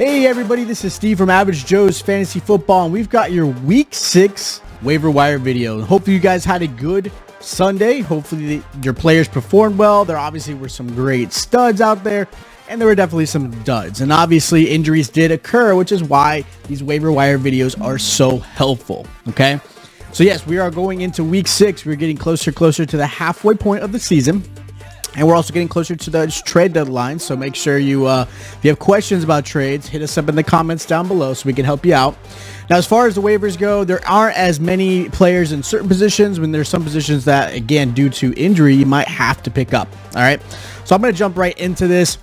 Hey everybody, this is Steve from Average Joe's Fantasy Football, and we've got your Week 6 waiver wire video. Hopefully you guys had a good Sunday. Hopefully your players performed well. There obviously were some great studs out there, and there were definitely some duds. And obviously injuries did occur, which is why these waiver wire videos are so helpful, okay? So yes, we are going into Week 6. We're getting closer to the halfway point of the season. And we're also getting closer to the trade deadline, so make sure you, if you have questions about trades, hit us up in the comments down below so we can help you out. Now, as far as the waivers go, there aren't as many players in certain positions when there's some positions that, again, due to injury, you might have to pick up, all right? So I'm going to jump right into this.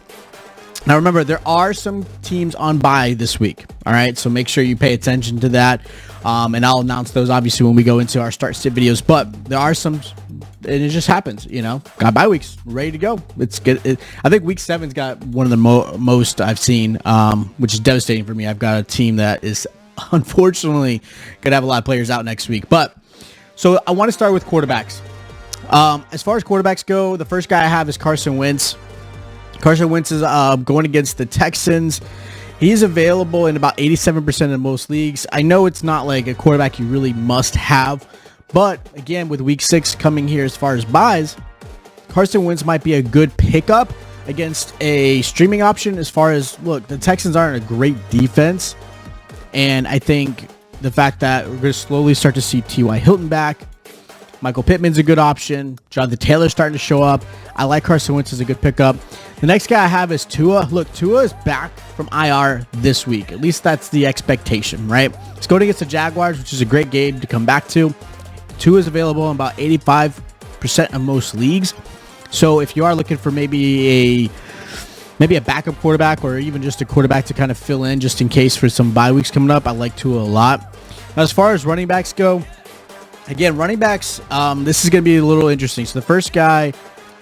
Now, remember, there are some teams on bye this week, all right? So make sure you pay attention to that, and I'll announce those, obviously, when we go into our start-sit videos, but there are some... And it just happens, you know. Got bye weeks, ready to go. It's good. I think Week 7's got one of the most I've seen, which is devastating for me. I've got a team that is unfortunately going to have a lot of players out next week. But so I want to start with quarterbacks. As far as quarterbacks go, the first guy I have is Carson Wentz. Carson Wentz is going against the Texans. He's available in about 87% of most leagues. I know it's not like a quarterback you really must have. But, again, with Week 6 coming here as far as buys, Carson Wentz might be a good pickup against a streaming option as far as, look, the Texans aren't a great defense. And I think the fact that we're going to slowly start to see T.Y. Hilton back, Michael Pittman's a good option, Jonathan Taylor's starting to show up. I like Carson Wentz as a good pickup. The next guy I have is Tua. Look, Tua is back from IR this week. At least that's the expectation, right? It's going against the Jaguars, which is a great game to come back to. Tua is available in about 85% of most leagues. So if you are looking for maybe a backup quarterback or even just a quarterback to kind of fill in just in case for some bye weeks coming up, I like Tua a lot. Now, as far as running backs go, again, running backs, this is going to be a little interesting. So the first guy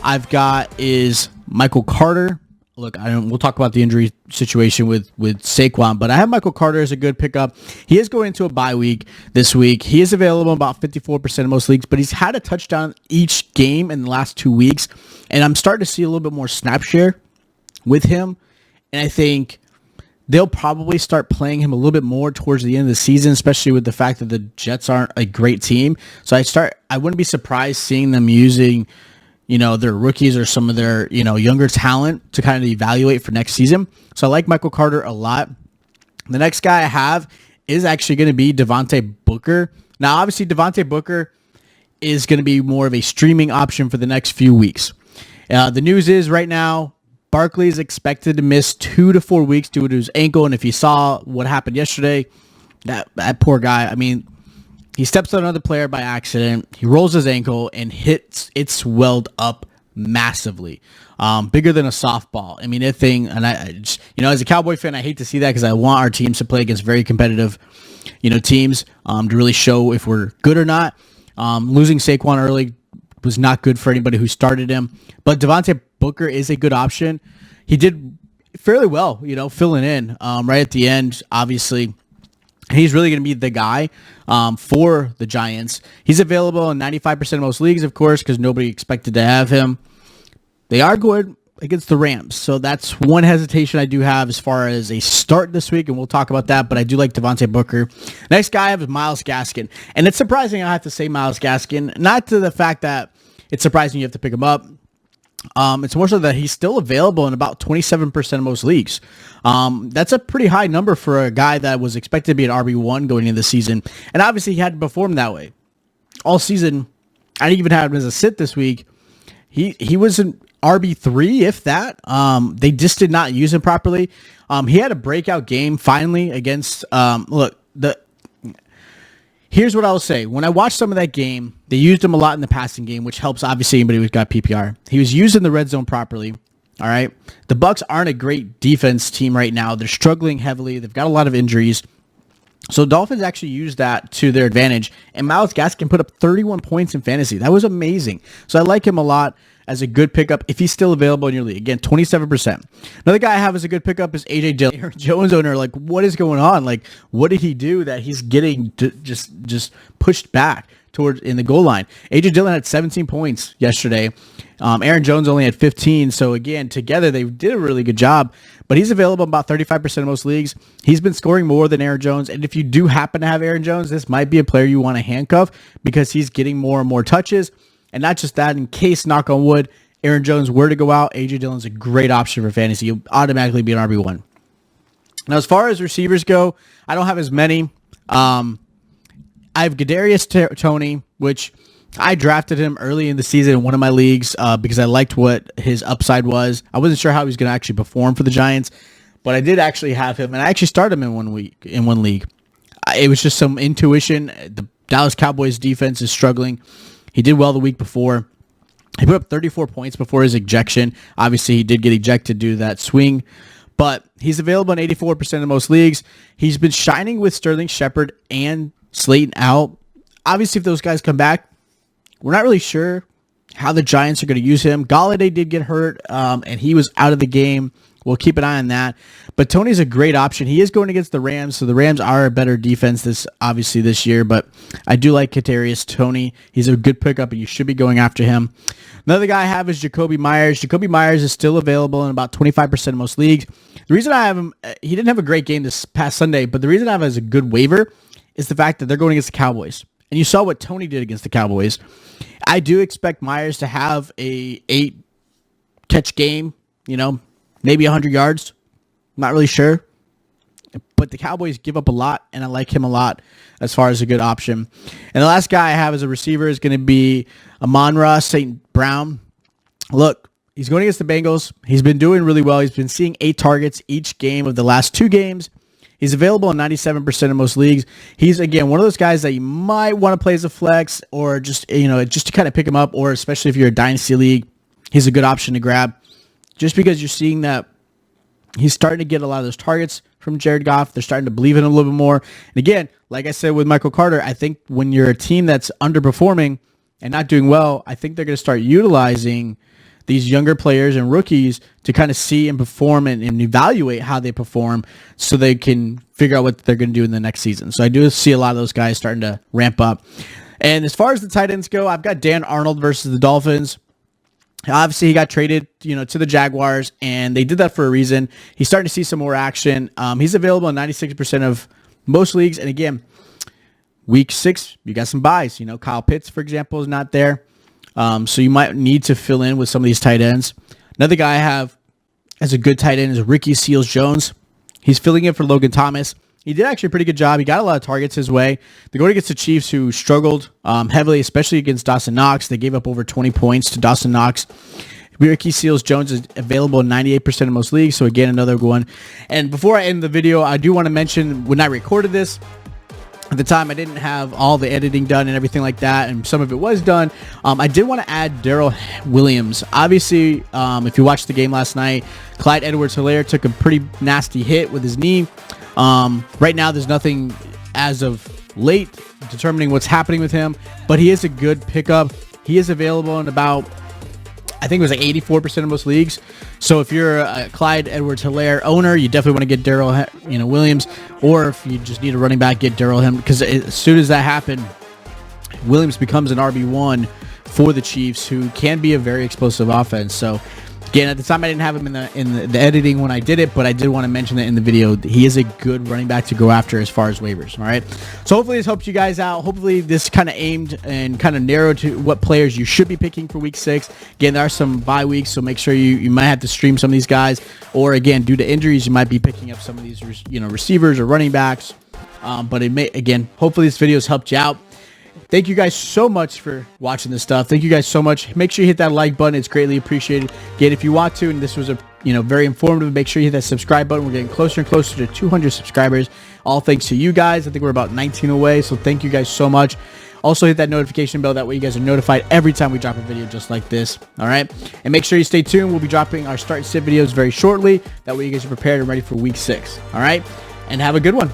I've got is Michael Carter. Look, we'll talk about the injury situation with Saquon, but I have Michael Carter as a good pickup. He is going into a bye week this week. He is available in about 54% of most leagues, but he's had a touchdown each game in the last 2 weeks, and I'm starting to see a little bit more snap share with him, and I think they'll probably start playing him a little bit more towards the end of the season, especially with the fact that the Jets aren't a great team. So I wouldn't be surprised seeing them using their rookies or some of their, younger talent to kind of evaluate for next season. So I like Michael Carter a lot. The next guy I have is actually going to be Devontae Booker. Now, obviously, Devontae Booker is going to be more of a streaming option for the next few weeks. The news is right now, Barkley is expected to miss 2 to 4 weeks due to his ankle. And if you saw what happened yesterday, that poor guy, I mean, he steps on another player by accident. He rolls his ankle and it swelled up massively, bigger than a softball. I mean, that thing, and I just, as a Cowboy fan, I hate to see that because I want our teams to play against very competitive, teams to really show if we're good or not. Losing Saquon early was not good for anybody who started him, but Devontae Booker is a good option. He did fairly well, filling in right at the end, obviously. He's really going to be the guy for the Giants. He's available in 95% of most leagues, of course, because nobody expected to have him. They are good against the Rams, so that's one hesitation I do have as far as a start this week, and we'll talk about that, but I do like Devontae Booker. Next guy I have is Myles Gaskin, and it's surprising I have to say Myles Gaskin, not to the fact that it's surprising you have to pick him up. It's more so that he's still available in about 27% of most leagues. That's a pretty high number for a guy that was expected to be an RB1 going into the season. And obviously he had to perform that way. All season, I didn't even have him as a sit this week. He was an RB3, if that. They just did not use him properly. He had a breakout game finally against, here's what I'll say. When I watched some of that game, they used him a lot in the passing game, which helps obviously anybody who's got PPR. He was used in the red zone properly. All right. The Bucs aren't a great defense team right now. They're struggling heavily. They've got a lot of injuries. So Dolphins actually used that to their advantage, and Myles Gaskin put up 31 points in fantasy. That was amazing. So I like him a lot as a good pickup if he's still available in your league. Again, 27%. Another guy I have as a good pickup is AJ Dillon. Jones owner, what is going on? What did he do that he's getting just pushed back towards in the goal line. AJ Dillon had 17 points yesterday. Aaron Jones only had 15. So again, together they did a really good job. But he's available in about 35% of most leagues. He's been scoring more than Aaron Jones. And if you do happen to have Aaron Jones, this might be a player you want to handcuff because he's getting more and more touches. And not just that, in case, knock on wood, Aaron Jones were to go out, AJ Dillon's a great option for fantasy. You'll automatically be an RB1. Now, as far as receivers go, I don't have as many. I have Kadarius Toney, which I drafted him early in the season in one of my leagues because I liked what his upside was. I wasn't sure how he was going to actually perform for the Giants, but I did actually have him, and I actually started him in one league. It was just some intuition. The Dallas Cowboys defense is struggling. He did well the week before. He put up 34 points before his ejection. Obviously, he did get ejected due to that swing, but he's available in 84% of most leagues. He's been shining with Sterling Shepard and Slayton out. Obviously, if those guys come back, we're not really sure how the Giants are going to use him. Golladay did get hurt, and he was out of the game. We'll keep an eye on that. But Tony's a great option. He is going against the Rams, so the Rams are a better defense this year. But I do like Kadarius Toney. He's a good pickup, and you should be going after him. Another guy I have is Jacoby Myers. Jacoby Myers is still available in about 25% of most leagues. The reason I have him, he didn't have a great game this past Sunday, but the reason I have him as a good waiver is the fact that they're going against the Cowboys. And you saw what Tony did against the Cowboys. I do expect Myers to have a 8-catch game, maybe 100 yards. I'm not really sure. But the Cowboys give up a lot, and I like him a lot as far as a good option. And the last guy I have as a receiver is going to be Amon-Ra St. Brown. Look, he's going against the Bengals. He's been doing really well. He's been seeing 8 targets each game of the last 2 games. He's available in 97% of most leagues. He's, again, one of those guys that you might want to play as a flex or just to kind of pick him up, or especially if you're a dynasty league, he's a good option to grab just because you're seeing that he's starting to get a lot of those targets from Jared Goff. They're starting to believe in him a little bit more. And again, like I said with Michael Carter, I think when you're a team that's underperforming and not doing well, I think they're going to start utilizing these younger players and rookies to kind of see and perform and evaluate how they perform so they can figure out what they're going to do in the next season. So I do see a lot of those guys starting to ramp up. And as far as the tight ends go, I've got Dan Arnold versus the Dolphins. Obviously, he got traded, to the Jaguars, and they did that for a reason. He's starting to see some more action. He's available in 96% of most leagues. And again, week 6, you got some buys. Kyle Pitts, for example, is not there. So you might need to fill in with some of these tight ends. Another guy I have as a good tight end is Ricky Seals-Jones. He's filling in for Logan Thomas. He did actually a pretty good job. He got a lot of targets his way. They're going against the Chiefs, who struggled heavily, especially against Dawson Knox. They gave up over 20 points to Dawson Knox. Ricky Seals-Jones is available in 98% of most leagues. So again, another one. And before I end the video, I do want to mention when I recorded this, at the time, I didn't have all the editing done and everything like that, and some of it was done. I did want to add Darrell Williams. Obviously, if you watched the game last night, Clyde Edwards-Helaire took a pretty nasty hit with his knee. Right now, there's nothing as of late determining what's happening with him, but he is a good pickup. He is available in about, I think it was like 84% of most leagues. So if you're a Clyde Edwards-Helaire owner, you definitely want to get Darrell Williams. Or if you just need a running back, get Darrell him. Because as soon as that happens, Williams becomes an RB1 for the Chiefs, who can be a very explosive offense. So again, at the time I didn't have him in the editing when I did it, but I did want to mention that in the video. He is a good running back to go after as far as waivers. All right. So hopefully this helps you guys out. Hopefully this kind of aimed and kind of narrowed to what players you should be picking for week 6. Again, there are some bye weeks, so make sure you might have to stream some of these guys, or again, due to injuries, you might be picking up some of these receivers or running backs. But it may, again, hopefully this video has helped you out. Thank you guys so much for watching this stuff. Thank you guys so much. Make sure you hit that like button. It's greatly appreciated. Again, if you want to, and this was a very informative, make sure you hit that subscribe button. We're getting closer and closer to 200 subscribers. All thanks to you guys. I think we're about 19 away. So thank you guys so much. Also hit that notification bell. That way you guys are notified every time we drop a video just like this. All right. And make sure you stay tuned. We'll be dropping our start and sit videos very shortly. That way you guys are prepared and ready for week 6. All right. And have a good one.